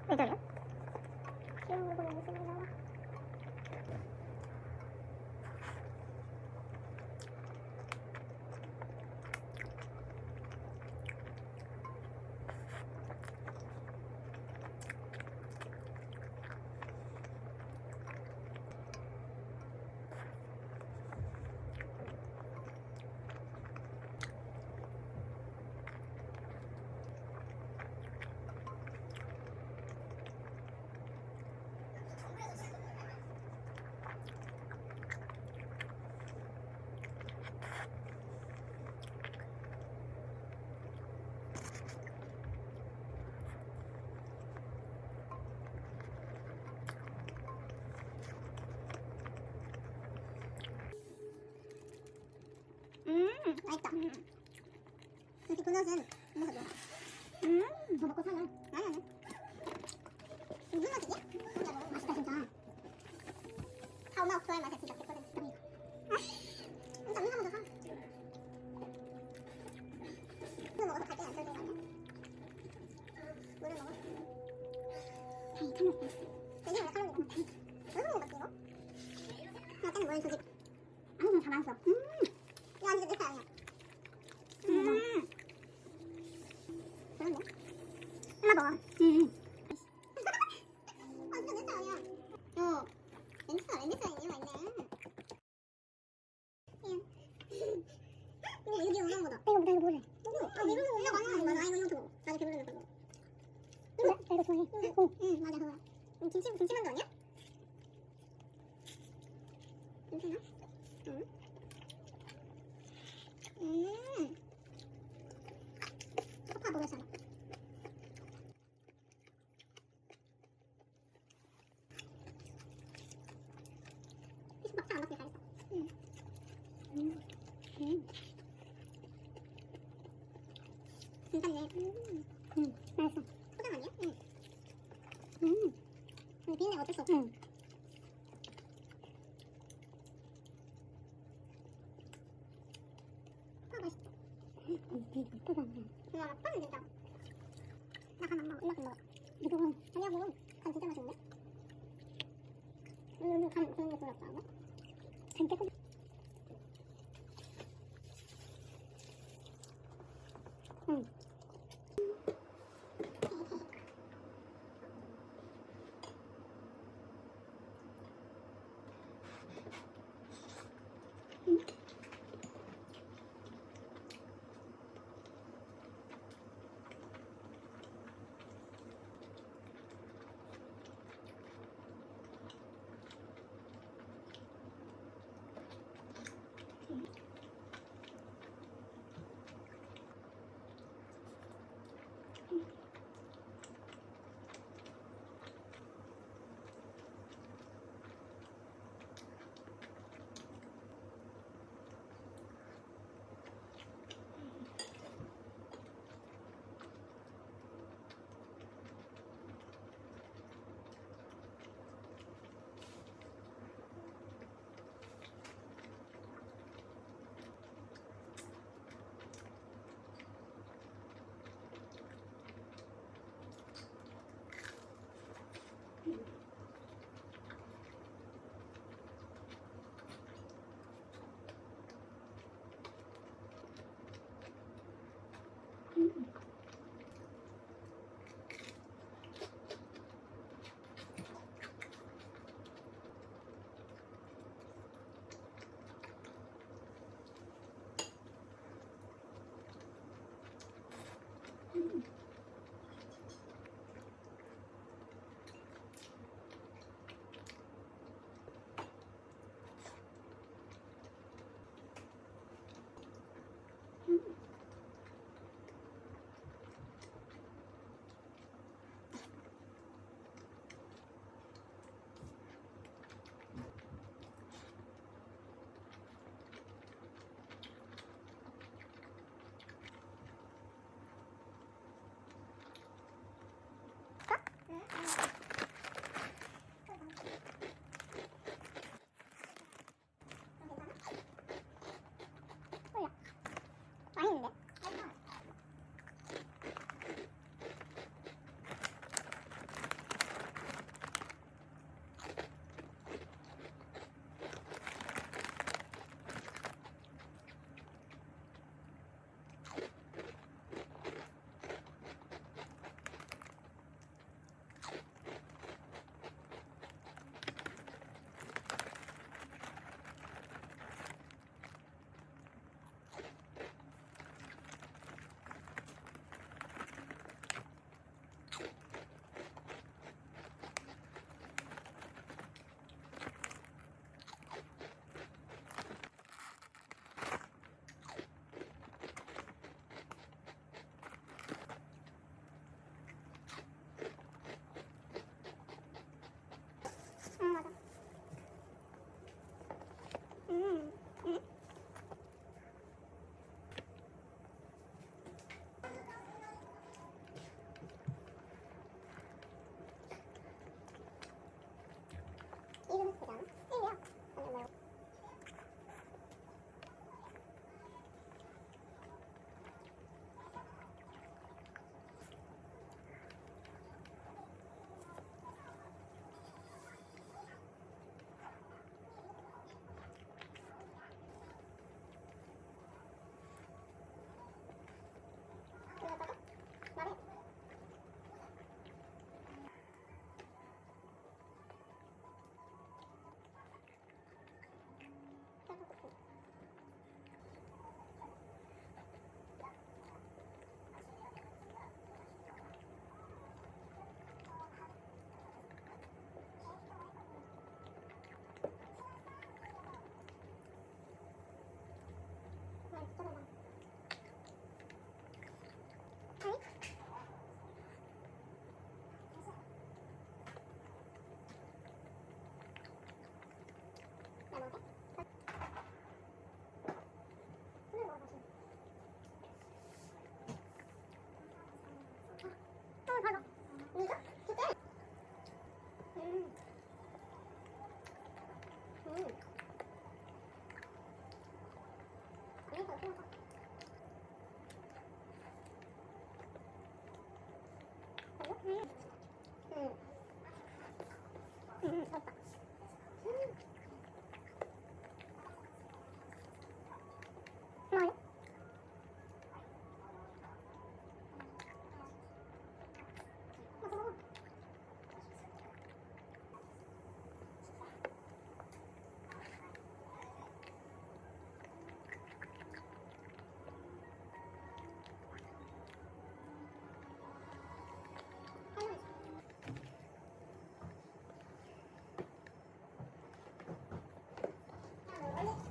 왜 저래요? 이런 거 너무 심해 나와. 맛있다. 역시 도넛은 못 먹어줘. 더 먹고 살아. 아니. 무슨 맛이지? 진짜 너무 맛있다 진짜. 다 엄마가 좋아할 맛이야 진짜 100%. 진짜 언니 한번 더 사. 물 먹어서 갈증이 안 떨어지는 거 아니야? 물을 먹어. 에이 참먹어. 이게 왜 칼로리가 많다. 왜 그런 거 같지 이거? 약간 뭐야 조직. 아니 그냥 다 맛있어. 야 진짜 내 스타일 아니야. 그런데? 엄마 먹어. 아 진짜 내 스타일 아니야. 렌즈가 이유가 있네. 이거 올라온 거다. 이거 뭐래? 배부른 거 올라가나? 맞아 이거 먹어. 나도 배부른 거 먹어. 나 이거 좋아해. 응 맞아 그거야. 김치만두 아니야? 괜찮아? 소파 먹었어. 막상 안 먹길 잘했어. 괜찮네. 맛있어. 포장 아니야? 비린내가 어쩔 수 없어. 맛있다. 포장. 와, 포장 진짜. 나 간 안 먹어. 이만큼 먹어. 이거는 저녁은 간 진짜 맛있는데? 오늘 간 그런 게 별로 없다고? 간 깨끗. 맛있다. 맛있어.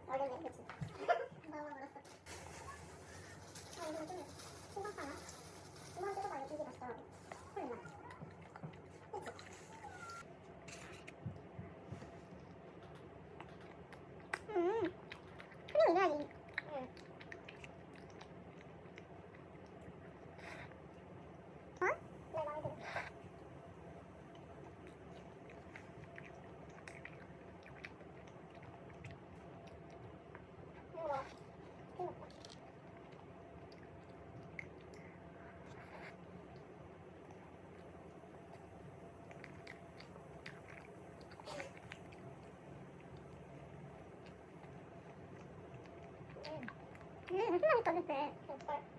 어렵네, 그치? 먹어버렸어. 이거 좀 심각하나? 이만 뜯어봐, 이거 되게 맛있더라고. 콜리 맛. 그치? 그냥 이래야지. 어? 네, 마음에 들어. 이거 먹어. 뜨겁다. 무슨 맛있다, 그치? 족발.